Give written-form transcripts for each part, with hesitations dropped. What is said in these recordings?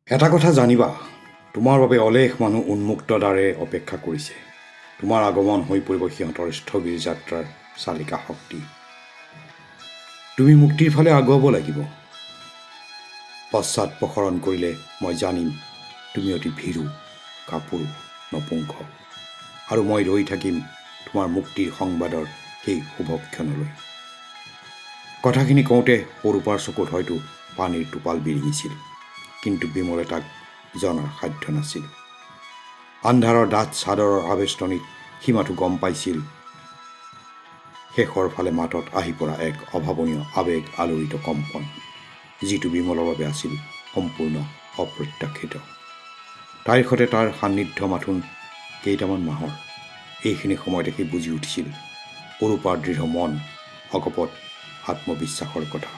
এটা কথা জানিবা, তোমাৰ বাবে অলেখ মানুহ উন্মুক্ত দ্বাৰে অপেক্ষা কৰিছে। তোমাৰ আগমন হৈ পৰিব সিহঁতৰ স্থবিৰ যাত্ৰাৰ চালিকা শক্তি। তুমি মুক্তিৰ ফালে আগুৱাব লাগিব। পশ্চাদপসৰণ কৰিলে মই জানিম তুমি অতি ভীৰু, কাপুৰুষ, নপুংস, আৰু মই ৰৈ থাকিম তোমাৰ মুক্তিৰ সংবাদৰ সেই শুভক্ষণলৈ। কথাখিনি কওঁতে অৰূপাৰ চকুত হয়তো পানীৰ টোপাল বিৰিঙিছিল, কিন্তু বিমলে তাক জনাৰ সাধ্য নাছিল। আন্ধাৰৰ ডাঠ চাদৰৰ আৱেষ্টনীত সীমাটো গম পাইছিল শেষৰ ফালে মাতত আহি পৰা এক অভাৱনীয় আৱেগ আলোড়িত কম্পন, যিটো বিমলৰ বাবে আছিল সম্পূৰ্ণ অপ্ৰত্যাশিত। তাইৰ সৈতে তাৰ সান্নিধ্য মাথোন কেইটামান মাহৰ। এইখিনি সময়তে সি বুজি উঠিছিল অৰূপাৰ দৃঢ় মন, অকপট আত্মবিশ্বাসৰ কথা।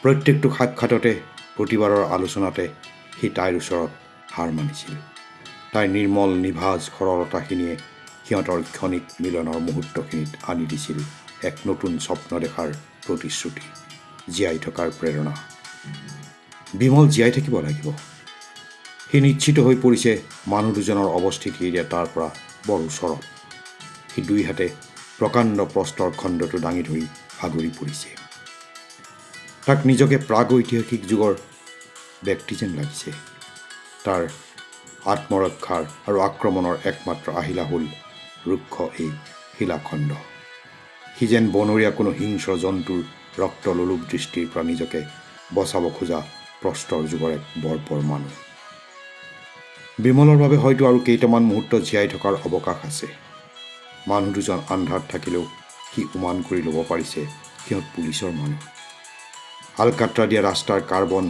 প্ৰত্যেকটো সাক্ষাততে, প্ৰতিবাৰৰ আলোচনাতে সি তাইৰ ওচৰত হাৰ মানিছিল। তাইৰ নিৰ্মল নিভাঁজ সৰলতাখিনিয়ে সিহঁতৰ ক্ষণিক মিলনৰ মুহূৰ্তখিনিত আনি দিছিল এক নতুন স্বপ্ন দেখাৰ প্ৰতিশ্ৰুতি, জীয়াই থকাৰ প্ৰেৰণা। বিমল জীয়াই থাকিব লাগিব। সি নিশ্চিত হৈ পৰিছে মানুহ দুজনৰ অৱস্থিতি এতিয়া তাৰ পৰা বৰ ওচৰত। সি দুই হাতে প্ৰকাণ্ড প্ৰস্তৰ খণ্ডটো দাঙি ধৰি ভাগৰি পৰিছে। তাক নিজকে প্ৰাগৈতিহাসিক যুগৰ ব্যক্তি যেন লাগিছে। তাৰ আত্মৰক্ষাৰ আৰু আক্ৰমণৰ একমাত্ৰ আহিলা হ'ল ৰুক্ষ এই শিলাখণ্ড। সি যেন বনৰীয়া কোনো হিংস্ৰ জন্তুৰ ৰক্তলোলুপ দৃষ্টিৰ পৰা নিজকে বচাব খোজা প্ৰস্তৰ যুগৰ এক বৰ্বৰ মানুহ। বিমলৰ বাবে হয়তো আৰু কেইটামান মুহূৰ্ত জীয়াই থকাৰ অৱকাশ আছে। মানুহ দুজন আন্ধাৰত থাকিলেও সি উমান কৰি ল'ব পাৰিছে সিহঁত পুলিচৰ মানুহ। আলকাট্ৰা দিয়া ৰাস্তাৰ কাৰ্বন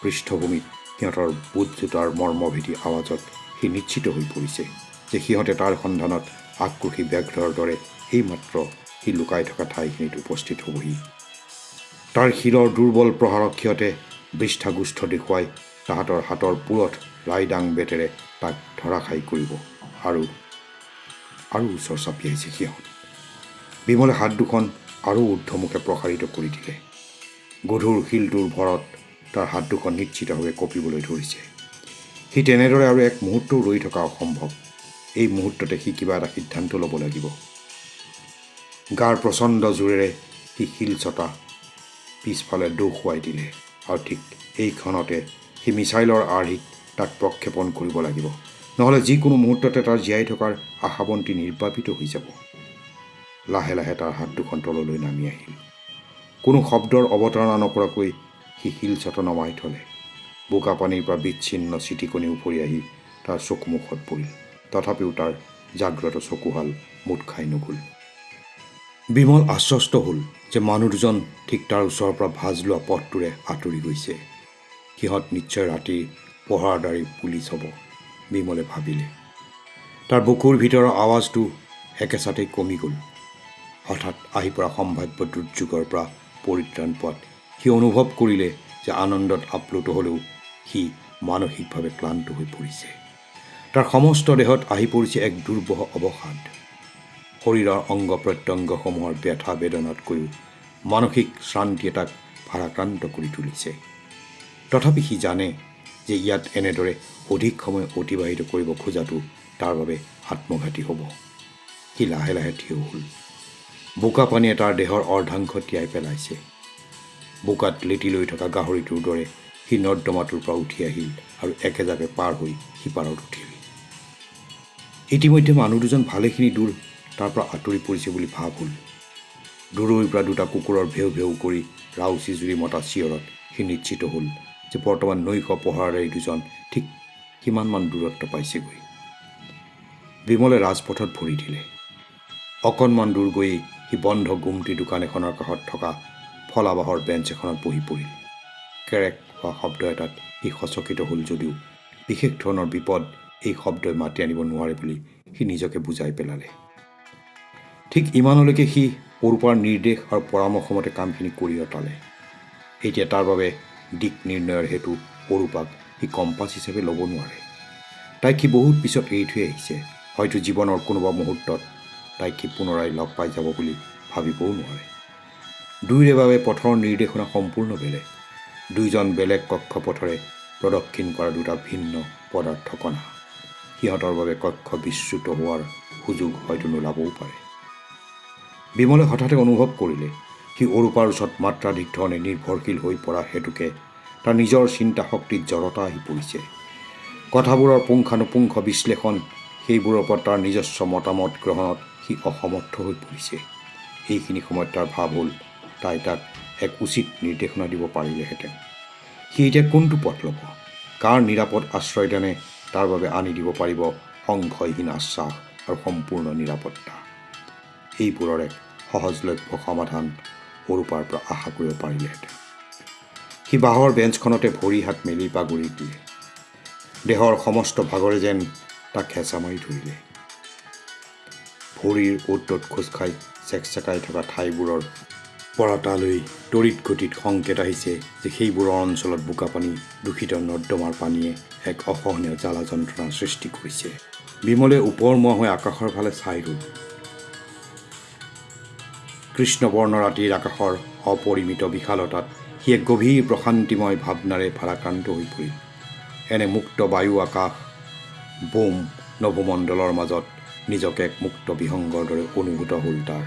পৃষ্ঠভূমিত সিহঁতৰ বুট জোতাৰ মৰ্মভেদী আৱাজত সি নিশ্চিত হৈ পৰিছে যে সিহঁতে তাৰ সন্ধানত আক্ৰোশী ব্যাঘ্ৰৰ দৰে এইমাত্ৰ সি লুকাই থকা ঠাইখিনিত উপস্থিত হ'বহি। তাৰ শিৰৰ দুৰ্বল প্ৰহাৰক সিহঁতে বৃষ্ঠাগুষ্ঠ দেখুৱাই তাহাঁতৰ হাতৰ পুৰত ৰাইডাং বেতেৰে তাক ধৰাশায়ী কৰিব। আৰু ওচৰ চাপি আহিছে সিহঁত। বিমলে হাত দুখন আৰু ঊৰ্ধ্বমুখে প্ৰসাৰিত কৰি দিলে। গধুৰ শিলটোৰ ভৰত তাৰ হাত দুখন নিশ্চিতভাৱে কঁপিবলৈ ধৰিছে। সি তেনেদৰে আৰু এক মুহূৰ্তও ৰৈ থকা অসম্ভৱ। এই মুহূৰ্ততে সি কিবা এটা সিদ্ধান্ত ল'ব লাগিব। গাৰ প্ৰচণ্ড জোৰেৰে সি শিলচটা পিছফালে দোঁসুৱাই দিলে, আৰু ঠিক এই ক্ষণতে সি মিছাইলৰ আৰ্হিত তাক প্ৰক্ষেপণ কৰিব লাগিব, নহ'লে যিকোনো মুহূৰ্ততে তাৰ জীয়াই থকাৰ আশাবন্তি নিৰ্বাপিত হৈ যাব। লাহে লাহে তাৰ হাত দুখন তললৈ নামি আহিল। কোনো শব্দৰ অৱতাৰণা নকৰাকৈ সি শিলচটা নমাই থলে। বোকা পানীৰ পৰা বিচ্ছিন্ন চিটিকনি উফৰি আহি তাৰ চকুমুখত পৰিল। তথাপিও তাৰ জাগ্ৰত চকুহাল মোট খাই নগ'ল। বিমল আশ্বস্ত হ'ল যে মানুহ দুজন ঠিক তাৰ ওচৰৰ পৰা ভাঁজ লোৱা পথটোৰে আঁতৰি গৈছে। সিহঁত নিশ্চয় ৰাতিৰ পহৰাদাৰী পুলিচ হ'ব, বিমলে ভাবিলে। তাৰ বুকুৰ ভিতৰৰ আৱাজটো একেচাতেই কমি গ'ল। হঠাৎ আহি পৰা সম্ভাৱ্য দুৰ্যোগৰ পৰা পৰিত্ৰাণ পোৱাত সি অনুভৱ কৰিলে যে আনন্দত আপ্লুত হ'লেও সি মানসিকভাৱে ক্লান্ত হৈ পৰিছে। তাৰ সমস্ত দেহত আহি পৰিছে এক দুৰ্বহ অৱসাদ। শৰীৰৰ অংগ প্ৰত্যংগসমূহৰ ব্যথা বেদনাতকৈও মানসিক শ্ৰান্তিয়ে তাক ভাৰাক্ৰান্ত কৰি তুলিছে। তথাপি সি জানে যে ইয়াত এনেদৰে অধিক সময় অতিবাহিত কৰিব খোজাটো তাৰ বাবে আত্মঘাতী হ'ব। সি লাহে লাহে থিয় হ'ল। বোকা পানীয়ে তাৰ দেহৰ অৰ্ধাংশ তিয়াই পেলাইছে। বোকাত লেটি লৈ থকা গাহৰিটোৰ দৰে সি নৰ্দমাটোৰ পৰা উঠি আহিল আৰু একেজাপে পাৰ হৈ সিপাৰত উঠিল। ইতিমধ্যে মানুহ দুজন ভালেখিনি দূৰ তাৰ পৰা আঁতৰি পৰিছে বুলি ভাৱ হ'ল। দূৰৈৰ পৰা দুটা কুকুৰৰ ভেউ ভেউ কৰি ৰাউচি জুৰি মতা চিঞৰত সি নিশ্চিত হ'ল যে বৰ্তমান নৈশ পহৰাদাৰী দুজন ঠিক কিমানমান দূৰত্ব পাইছেগৈ। বিমলে ৰাজপথত ভৰি দিলে। অকণমান দূৰ গৈয়ে সি বন্ধ গুমটি দোকান এখনৰ কাষত থকা ফলাবাহৰ বেঞ্চ এখনত বহি পৰিল। কেৰেক হোৱা শব্দ এটাত সি সচকিত হ'ল যদিও বিশেষ ধৰণৰ বিপদ এই শব্দই মাতি আনিব নোৱাৰে বুলি সি নিজকে বুজাই পেলালে। ঠিক ইমানলৈকে সি অৰূপাৰ নিৰ্দেশ আৰু পৰামৰ্শমতে কামখিনি কৰি অতালে। এতিয়া তাৰ বাবে দিক নিৰ্ণয়ৰ হেতু অৰূপাক সি কম্পাছ হিচাপে ল'ব নোৱাৰে। তাইক সি বহুত পিছত এৰি থৈ আহিছে। হয়তো জীৱনৰ কোনোবা মুহূৰ্তত তাইক সি পুনৰাই লগ পাই যাব বুলি ভাবিবও নোৱাৰে। দুয়োৰে বাবে পথৰ নিৰ্দেশনা সম্পূৰ্ণ বেলেগ। দুয়োজন বেলেগ কক্ষপথৰে প্ৰদক্ষিণ কৰা দুটা ভিন্ন পদাৰ্থ কণা। সিহঁতৰ বাবে কক্ষ বিচ্যুত হোৱাৰ সুযোগ হয়তো নোলাবও পাৰে। বিমলে হঠাতে অনুভৱ কৰিলে সি অৰূপাৰ ওচৰত মাত্ৰাধিক ধৰণে নিৰ্ভৰশীল হৈ পৰা হেতুকে তাৰ নিজৰ চিন্তা শক্তিত জড়তা আহি পৰিছে। কথাবোৰৰ পুংখানুপুংখ বিশ্লেষণ, সেইবোৰৰ ওপৰত তাৰ নিজস্ব মতামত গ্ৰহণত সি অসমৰ্থ হৈ পৰিছে। এইখিনি সময়ত তাৰ ভাৱ হ'ল তাই তাক এক উচিত নিৰ্দেশনা দিব পাৰিলেহেঁতেন। সি এতিয়া কোনটো পথ ল'ব? কাৰ নিৰাপদ আশ্ৰয়দানে তাৰ বাবে আনি দিব পাৰিব সংশয়হীন আশ্বাস আৰু সম্পূৰ্ণ নিৰাপত্তা? এইবোৰৰ এক সহজলভ্য সমাধান অৰূপাৰ পৰা আশা কৰিব পাৰিলেহেঁতেন। সি বাঁহৰ বেঞ্চখনতে ভৰি হাত মেলি বাগৰি দিলে। দেহৰ সমস্ত ভাগৰে যেন তাক হেঁচা মাৰি ধৰিলে। ভৰিৰ অ'ত ত'ত খোজ খাই চেকচেকাই থকা ঠাইবোৰৰ পৰা তালৈ তড়িৎ গতিত সংকেত আহিছে যে সেইবোৰৰ অঞ্চলত বোকা পানী, দূষিত নৰ্দমাৰ পানীয়ে এক অসহনীয় জ্বালা যন্ত্ৰণাৰ সৃষ্টি কৰিছে। বিমলে ওপৰমুৱা হৈ আকাশৰ ফালে চাই ৰ'ল। কৃষ্ণবৰ্ণ ৰাতিৰ আকাশৰ অপৰিমিত বিশালতাত সি এক গভীৰ প্ৰশান্তিময় ভাৱনাৰে ভাৰাক্ৰান্ত হৈ পৰিল। এনে মুক্ত বায়ু, আকাশ, বোম, নভোমণ্ডলৰ মাজত নিজকে এক মুক্ত বিহংগৰ দৰে অনুভূত হ'ল তাৰ।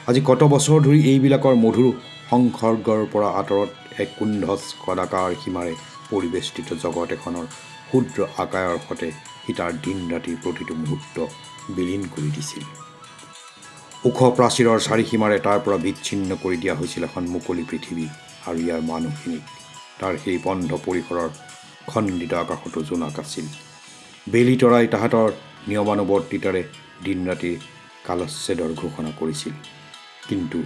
আজি কত বছৰ ধৰি এইবিলাকৰ মধুৰ সংসৰ্গৰ পৰা আঁতৰত এক কুণ্ঠজ কদাকাৰ সীমাৰে পৰিবেষ্টিত জগত এখনৰ ক্ষুদ্ৰ আকায়ৰ সতে সি তাৰ দিন ৰাতিৰ প্ৰতিটো মুহূৰ্ত বিলীন কৰি দিছিল। ওখ প্ৰাচীৰৰ চাৰিসীমাৰে তাৰ পৰা বিচ্ছিন্ন কৰি দিয়া হৈছিল এখন মুকলি পৃথিৱী আৰু ইয়াৰ মানুহখিনিক। তাৰ সেই বন্ধ পৰিসৰৰ খণ্ডিত আকাশতো জোনাক আছিল। বেলি তৰাই তাহাঁতৰ নিয়মানুৱৰ্তিতাৰে দিন ৰাতিৰ কালচ্ছেদৰ ঘোষণা কৰিছিল। কিন্তু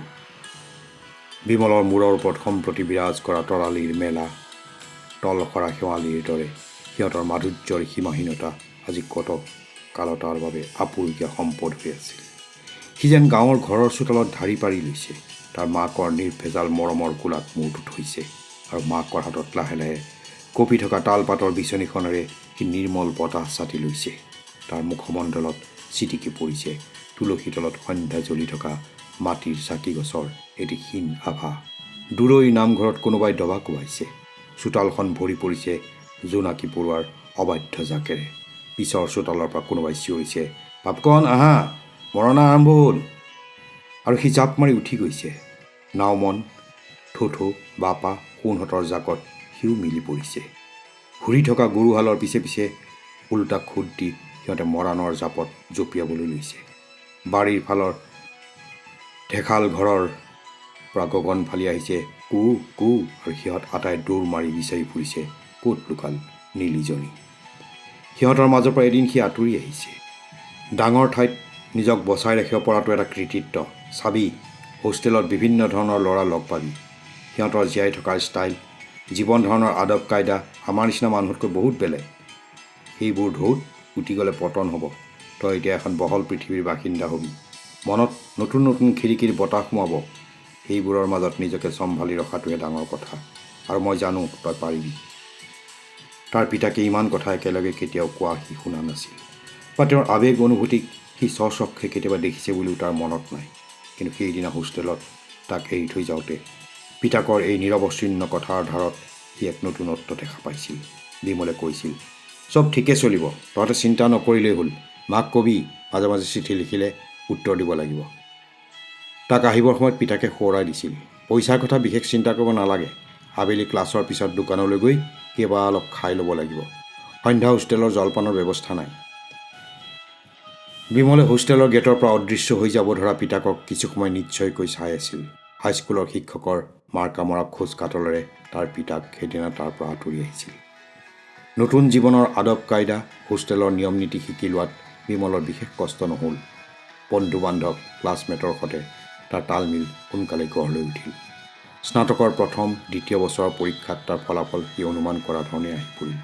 বিমলৰ মূৰৰ ওপৰত সম্প্ৰতি বিৰাজ কৰা তৰালিৰ মেলা তলসৰা শেৱালিৰ দৰে সিহঁতৰ মাধুৰ্যৰ সীমাহীনতা আজি কত কালতাৰ বাবে আপুৰুগীয়া সম্পদ হৈ আছিল। সি যেন গাঁৱৰ ঘৰৰ চোতালত ঢাৰি পাৰি লৈছে। তাৰ মাকৰ নিৰ্ভেজাল মৰমৰ কোলাত মূৰটো থৈছে আৰু মাকৰ হাতত লাহে লাহে কঁপি থকা তালপাতৰ বিচনীখনেৰে সি নিৰ্মল বতাহ ছাতি লৈছে। তাৰ মুখমণ্ডলত চিটিকি পৰিছে তুলসী তলত সন্ধ্যা জ্বলি থকা মাটিৰ চাকি গছৰ এটি ক্ষীণ আভা। দূৰৈ নামঘৰত কোনোবাই দবা কোবাইছে। চোতালখন ভৰি পৰিছে জোনাকী পৰুৱাৰ অবাধ্য জাকেৰে। পিছৰ চোতালৰ পৰা কোনোবাই চিঞৰিছে, পাপকন আহা, মৰণা আৰম্ভ হ'ল। আৰু সি জাপ মাৰি উঠি গৈছে। নাওমন, থোথো, বাপা, সোণহঁতৰ জাকত সিও মিলি পৰিছে। ঘূৰি থকা গৰুহালৰ পিছে পিছে উল্টা খোদ দি সিহঁতে মৰাণৰ জাপত জঁপিয়াবলৈ লৈছে। বাৰীৰ ফালৰ ঢেখাল ঘৰৰ পৰা গগন ফালি আহিছে কু কু, আৰু সিহঁত আটাই দৌৰ মাৰি বিচাৰি ফুৰিছে ক'ত লুকাল নীলিজনী। সিহঁতৰ মাজৰ পৰা এদিন সি আঁতৰি আহিছে। ডাঙৰ ঠাইত নিজক বচাই ৰাখিব পৰাটো এটা কৃতিত্ব। চাবি, হোষ্টেলত বিভিন্ন ধৰণৰ ল'ৰা লগ পাবি। সিহঁতৰ জীয়াই থকাৰ ষ্টাইল, জীৱন ধাৰণৰ আদব কাইদা আমাৰ নিচিনা মানুহতকৈ বহুত বেলেগ। সেইবোৰ ঢৌত উটি গ'লে পতন হ'ব। তই এতিয়া এখন বহল পৃথিৱীৰ বাসিন্দা হবি। মনত নতুন নতুন খিৰিকীৰ বতাহ সোমাব। সেইবোৰৰ মাজত নিজকে চম্ভালি ৰখাটোহে ডাঙৰ কথা, আৰু মই জানো তই পাৰিবি। তাৰ পিতাকে ইমান কথা একেলগে কেতিয়াও কোৱা সি শুনা নাছিল, বা তেওঁৰ আৱেগ অনুভূতিক সি স্বচক্ষে কেতিয়াবা দেখিছে বুলিও তাৰ মনত নাই। কিন্তু সেইদিনা হোষ্টেলত তাক এৰি থৈ যাওঁতে পিতাকৰ এই নিৰৱচ্ছিন্ন কথাৰ ধাৰত সি এক নতুনত্ব দেখা পাইছিল। বিমলে কৈছিল, চব ঠিকে চলিব, তহঁতে চিন্তা নকৰিলেই হ'ল। মাক কবি মাজে মাজে চিঠি লিখিলে উত্তৰ দিব লাগিব। তাক আহিবৰ সময়ত পিতাকে সোঁৱৰাই দিছিল, পইচাৰ কথা বিশেষ চিন্তা কৰিব নালাগে। আবেলি ক্লাছৰ পিছত দোকানলৈ গৈ কিবা অলপ খাই ল'ব লাগিব। সন্ধ্যা হোষ্টেলৰ জলপানৰ ব্যৱস্থা নাই। বিমলে হোষ্টেলৰ গেটৰ পৰা অদৃশ্য হৈ যাব ধৰা পিতাকক কিছু সময় নিশ্চয়কৈ চাই আছিল। হাইস্কুলৰ শিক্ষকৰ মাৰ্কা মৰা খোজ কাটলেৰে তাৰ পিতাক সেইদিনা তাৰ পৰা আঁতৰি আহিছিল। নতুন জীৱনৰ আদব কাইদা, হোষ্টেলৰ নিয়ম নীতি শিকি লোৱাত বিমলৰ বিশেষ কষ্ট নহ'ল। বন্ধু বান্ধৱ, ক্লাছমেটৰ সৈতে তাৰ তালমিল সোনকালে গঢ় লৈ উঠিল। স্নাতকৰ প্ৰথম দ্বিতীয় বছৰৰ পৰীক্ষাত তাৰ ফলাফল সি অনুমান কৰা ধৰণে আহি পৰিল।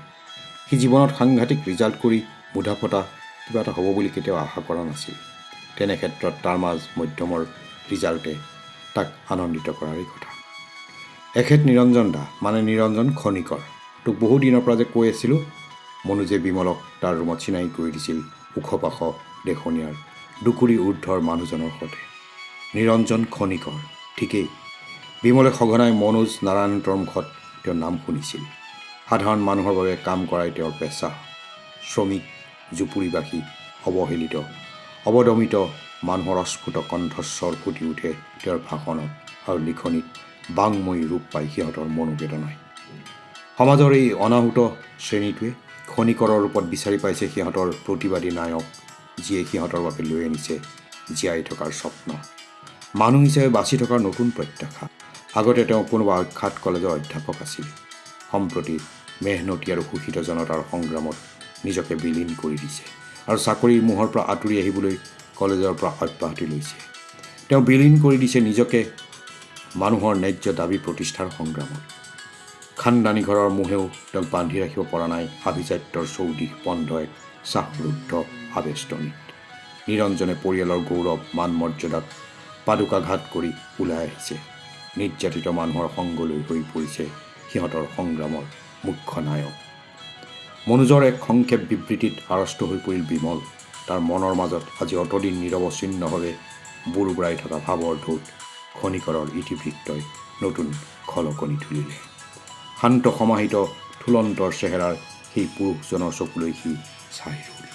সি জীৱনত সাংঘাতিক ৰিজাল্ট কৰি মুধা ফটা কিবা এটা হ'ব বুলি কেতিয়াও আশা কৰা নাছিল। তেনে ক্ষেত্ৰত তাৰ মাজ মধ্যমৰ ৰিজাল্টে তাক আনন্দিত কৰাৰেই কথা। এখেত নিৰঞ্জন দা, মানে নিৰঞ্জন খনিকৰ, তোক বহু দিনৰ পৰা যে কৈ আছিলোঁ। মনোজে বিমলক তাৰ ৰুমত চিনাকি কৰি দিছিল ওখ পাখ দেখনীয়াৰ দুকুৰি ঊৰ্ধৰ মানুহজনৰ সৈতে। নিৰঞ্জন খনিকৰ, ঠিকেই। বিমলে সঘনাই মনোজ নাৰায়ণতৰ মুখত তেওঁৰ নাম শুনিছিল। সাধাৰণ মানুহৰ বাবে কাম কৰাই তেওঁৰ পেচা। শ্ৰমিক, জুপুৰীবাসী, অৱহেলিত, অৱদমিত মানুহৰ অস্ফুট কণ্ঠস্বৰ ফুটি উঠে তেওঁৰ ভাষণত আৰু লিখনিত বাংময়ী ৰূপ পায় সিহঁতৰ মনোবেদনাই। সমাজৰ এই অনাহুত শ্ৰেণীটোৱে খনিকৰৰ ৰূপত বিচাৰি পাইছে সিহঁতৰ প্ৰতিবাদী নায়ক, যিয়ে সিহঁতৰ বাবে লৈ আনিছে জীয়াই থকাৰ স্বপ্ন, মানুহ হিচাপে বাচি থকাৰ নতুন প্ৰত্যাশা। আগতে তেওঁ কোনোবা অখ্যাত কলেজৰ অধ্যাপক আছিল। সম্প্ৰতি মেহনতি আৰু শোষিত জনতাৰ সংগ্ৰামত নিজকে বিলীন কৰি দিছে আৰু চাকৰিৰ মোহৰ পৰা আঁতৰি আহিবলৈ কলেজৰ পৰা অব্যাহতি লৈছে। তেওঁ বিলীন কৰি দিছে নিজকে মানুহৰ ন্যায্য দাবী প্ৰতিষ্ঠাৰ সংগ্ৰামত। খানদানী ঘৰৰ মোহেও তেওঁক বান্ধি ৰাখিব পৰা নাই আভিজাত্যৰ চৌদিশ বন্ধ এক শ্বাসৰুদ্ধ আবেষ্টনীত। নিৰঞ্জনে পৰিয়ালৰ গৌৰৱ মান মৰ্যাদাক পাদুকাঘাত কৰি ওলাই আহিছে। নিৰ্যাতিত মানুহৰ সংগলৈ হৈ পৰিছে সিহঁতৰ সংগ্ৰামৰ মুখ্য নায়ক। মনোজৰ এক সংক্ষেপ বিবৃতিত আড়ষ্ট হৈ পৰিল বিমল। তাৰ মনৰ মাজত আজি অতদিন নিৰৱচ্ছিন্নভাৱে বুৰবুৰাই থকা ভাৱৰ ঢৌত খনিকৰৰ ইতিবৃত্তই নতুন খলকনি তুলিলে। শান্ত সমাহিত থুলন্তৰ চেহেৰাৰ সেই পুৰুষজনৰ চকুলৈ সি চাই ৰ'ল।